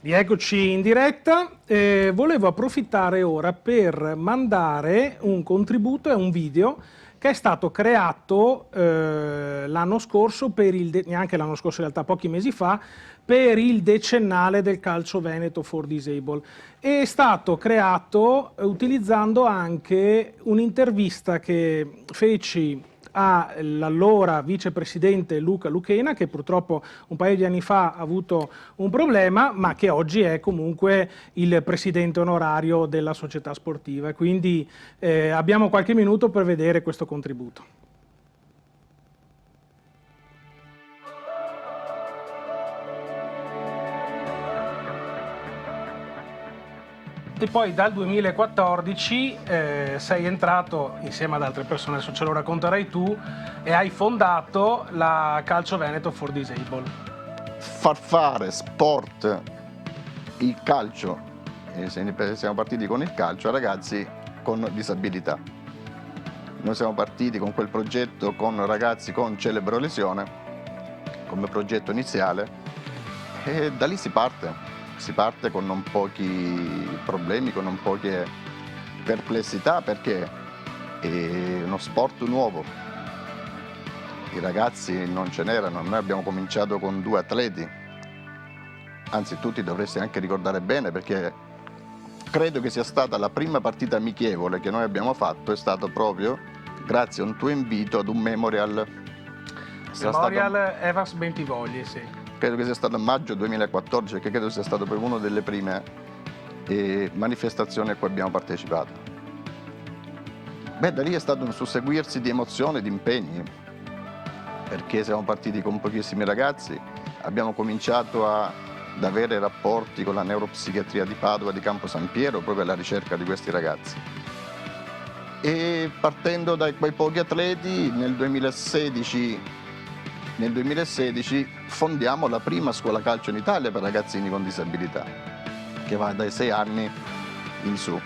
Rieccoci in diretta. Volevo approfittare ora per mandare un contributo e un video che è stato creato l'anno scorso, neanche l'anno scorso in realtà, pochi mesi fa, per il decennale del calcio veneto for Disabled. È stato creato utilizzando anche un'intervista che feci all'allora vicepresidente Luca Luchena, che purtroppo un paio di anni fa ha avuto un problema, ma che oggi è comunque il presidente onorario della società sportiva. Quindi abbiamo qualche minuto per vedere questo contributo. E poi dal 2014 sei entrato insieme ad altre persone, adesso ce lo racconterai tu, e hai fondato la Calcio Veneto for Disabled. Far fare sport, il calcio, siamo partiti con il calcio a ragazzi con disabilità. Noi siamo partiti con quel progetto con ragazzi con cerebro lesione come progetto iniziale e da lì si parte con non pochi problemi, con non poche perplessità, perché è uno sport nuovo. I ragazzi non ce n'erano, noi abbiamo cominciato con 2 atleti, anzi tu ti dovresti anche ricordare bene, perché credo che sia stata la prima partita amichevole che noi abbiamo fatto, è stato proprio grazie a un tuo invito ad un memorial. Memorial Evans Bentivogli, sì. Credo che sia stato a maggio 2014, perché credo sia stato proprio una delle prime manifestazioni a cui abbiamo partecipato. Da lì è stato un susseguirsi di emozioni e di impegni, perché siamo partiti con pochissimi ragazzi, abbiamo cominciato ad avere rapporti con la neuropsichiatria di Padova, di Campo San Piero, proprio alla ricerca di questi ragazzi. E partendo da quei pochi atleti, nel 2016 fondiamo la prima scuola calcio in Italia per ragazzini con disabilità, che va dai 6 anni in su.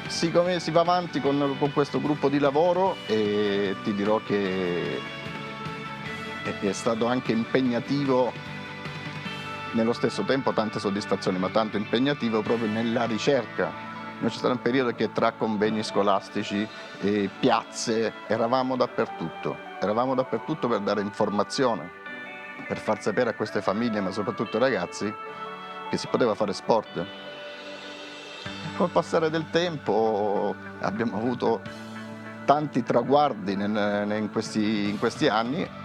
Siccome si va avanti con questo gruppo di lavoro, e ti dirò che è stato anche impegnativo, nello stesso tempo tante soddisfazioni, ma tanto impegnativo proprio nella ricerca. Noi c'è stato un periodo che tra convegni scolastici e piazze eravamo dappertutto per dare informazione, per far sapere a queste famiglie, ma soprattutto ai ragazzi, che si poteva fare sport. Col passare del tempo abbiamo avuto tanti traguardi in questi anni.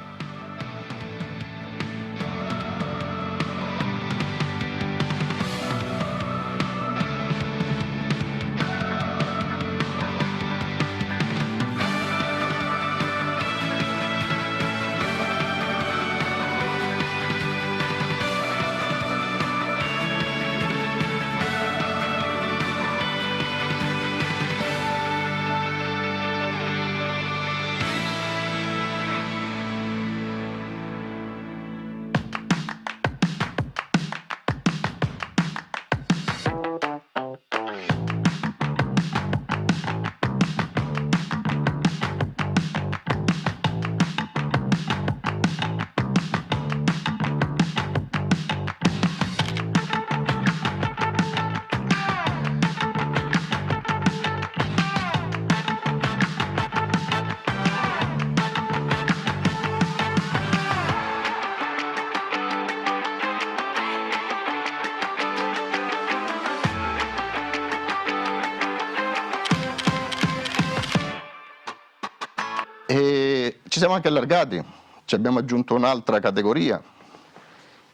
E ci siamo anche allargati, ci abbiamo aggiunto un'altra categoria,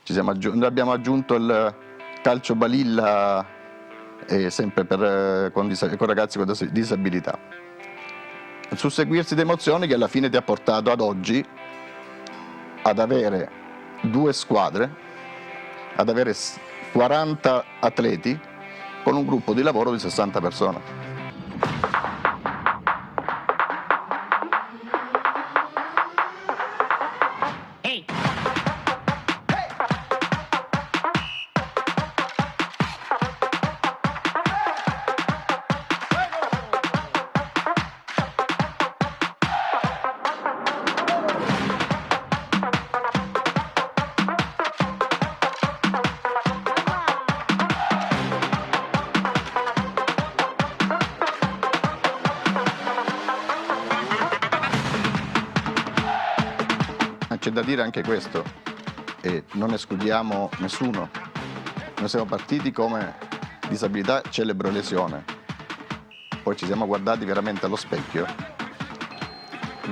abbiamo aggiunto il calcio balilla sempre con ragazzi con disabilità. Il susseguirsi di emozioni che alla fine ti ha portato ad oggi ad avere 2 squadre, ad avere 40 atleti con un gruppo di lavoro di 60 persone. c'è da dire anche questo, e non escludiamo nessuno. Noi siamo partiti come disabilità celebro lesione, poi ci siamo guardati veramente allo specchio.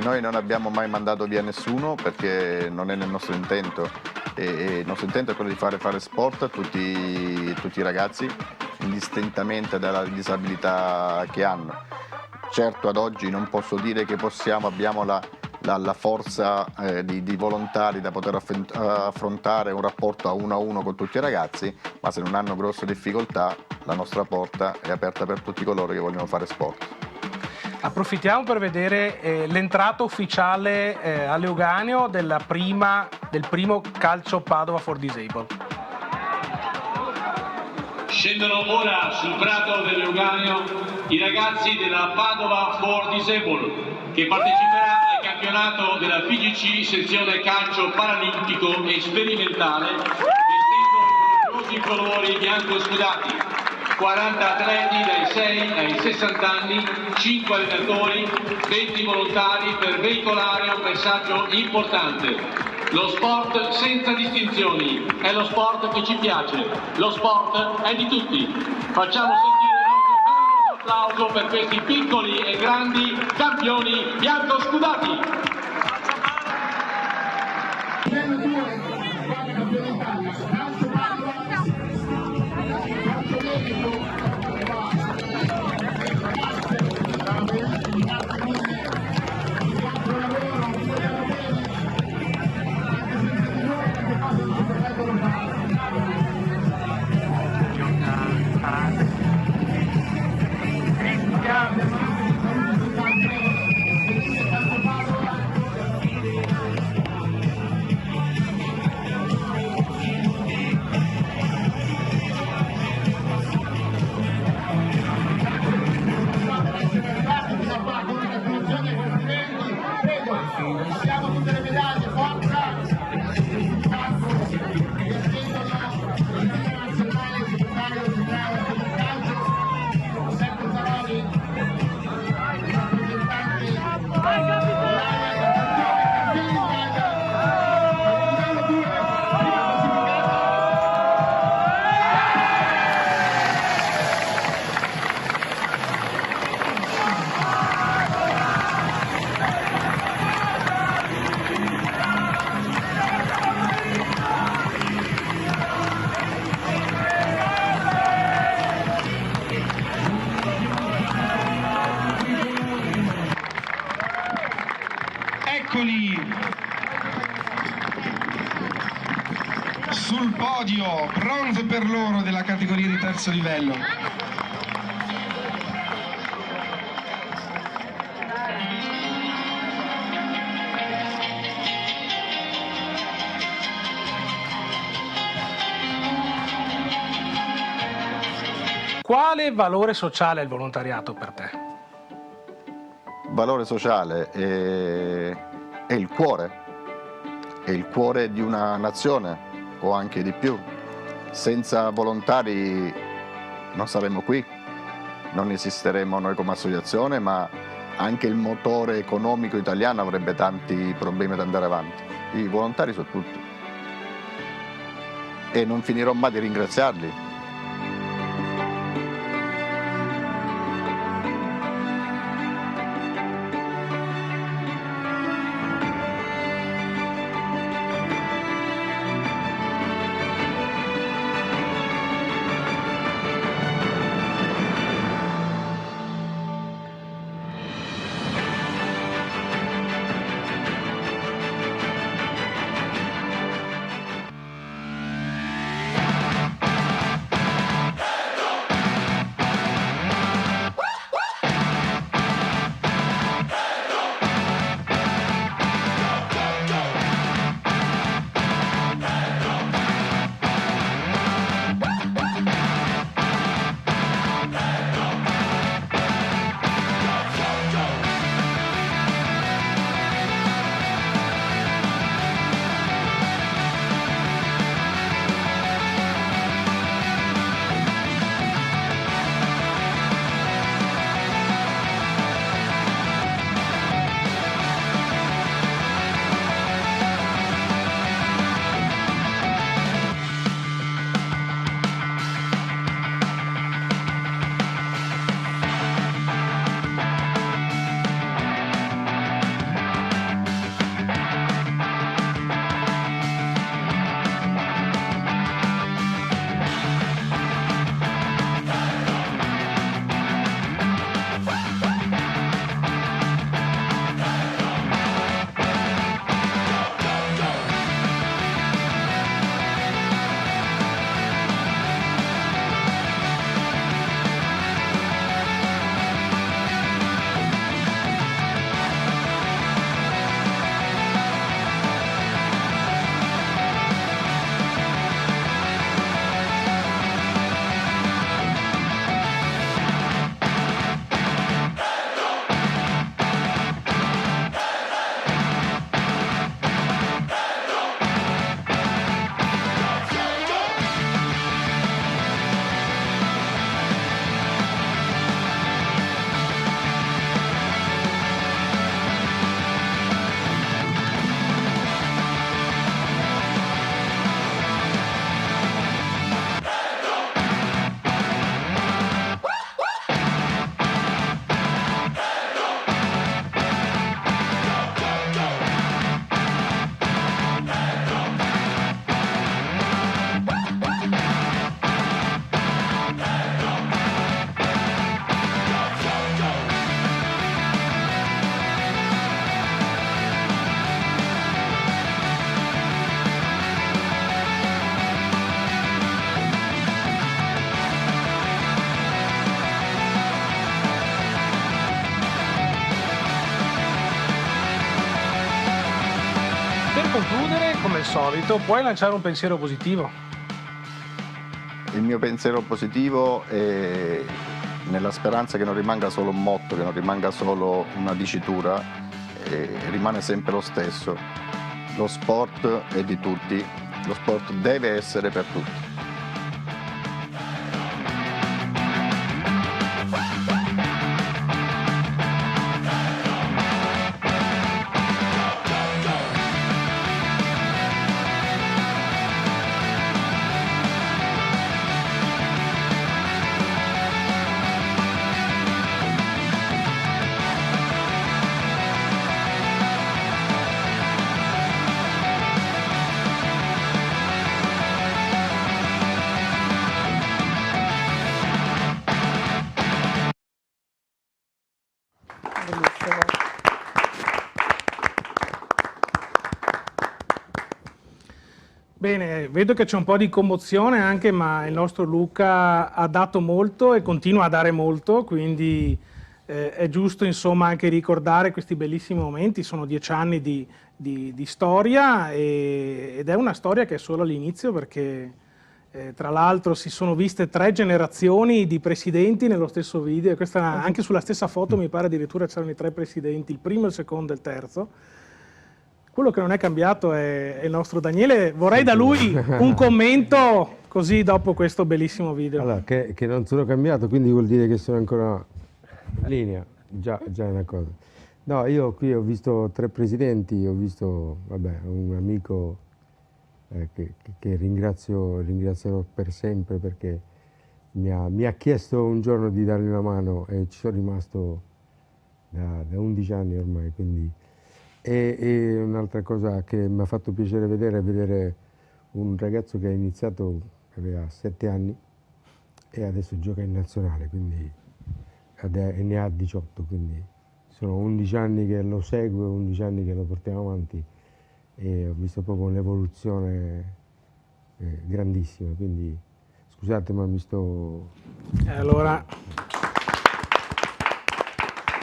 Noi non abbiamo mai mandato via nessuno perché non è nel nostro intento, e il nostro intento è quello di fare sport a tutti i ragazzi, indistintamente dalla disabilità che hanno. Certo, ad oggi non posso dire che abbiamo la forza di volontari da poter affrontare un rapporto a uno con tutti i ragazzi, ma se non hanno grosse difficoltà la nostra porta è aperta per tutti coloro che vogliono fare sport. Approfittiamo per vedere l'entrata ufficiale a Leuganeo del primo calcio Padova for Disabled. Scendono ora sul prato del Leuganeo i ragazzi della Padova for Disabled, che parteciperà al campionato della FIGC sezione calcio paralimpico e sperimentale, vestendo i colori bianco scudati. 40 atleti dai 6 ai 60 anni, 5 allenatori, 20 volontari per veicolare un messaggio importante. Lo sport senza distinzioni, è lo sport che ci piace, lo sport è di tutti. Facciamo sentire il nostro caloroso applauso per questi piccoli e grandi campioni bianco-scudati. Sul podio, bronzo per loro della categoria di terzo livello. Quale valore sociale è il volontariato per te? Valore sociale è il cuore di una nazione o anche di più. Senza volontari non saremmo qui, non esisteremo noi come associazione, ma anche il motore economico italiano avrebbe tanti problemi ad andare avanti. I volontari sono tutto e non finirò mai di ringraziarli. per concludere, come al solito, puoi lanciare un pensiero positivo? Il mio pensiero positivo è nella speranza che non rimanga solo un motto, che non rimanga solo una dicitura, rimane sempre lo stesso. Lo sport è di tutti, lo sport deve essere per tutti. Bellissimo. Bene, vedo che c'è un po' di commozione anche, ma il nostro Luca ha dato molto e continua a dare molto, quindi è giusto insomma anche ricordare questi bellissimi momenti. Sono 10 anni di storia ed è una storia che è solo all'inizio, perché tra l'altro si sono viste 3 generazioni di presidenti nello stesso video, e questa, anche sulla stessa foto mi pare addirittura c'erano i 3 presidenti, il primo, il secondo e il terzo. Quello che non è cambiato è il nostro Daniele. Vorrei da lui un commento così dopo questo bellissimo video. Allora, che non sono cambiato, quindi vuol dire che sono ancora in linea, già è una cosa. No, io qui ho visto 3 presidenti, ho visto, vabbè, un amico che ringrazierò per sempre, perché mi ha chiesto un giorno di dargli una mano e ci sono rimasto da 11 anni ormai, quindi... E un'altra cosa che mi ha fatto piacere vedere è vedere un ragazzo che ha iniziato, aveva 7 anni e adesso gioca in nazionale, quindi ne ha 18, quindi sono 11 anni che lo seguo, 11 anni che lo portiamo avanti e ho visto proprio un'evoluzione grandissima, quindi scusate ma mi sto... Allora...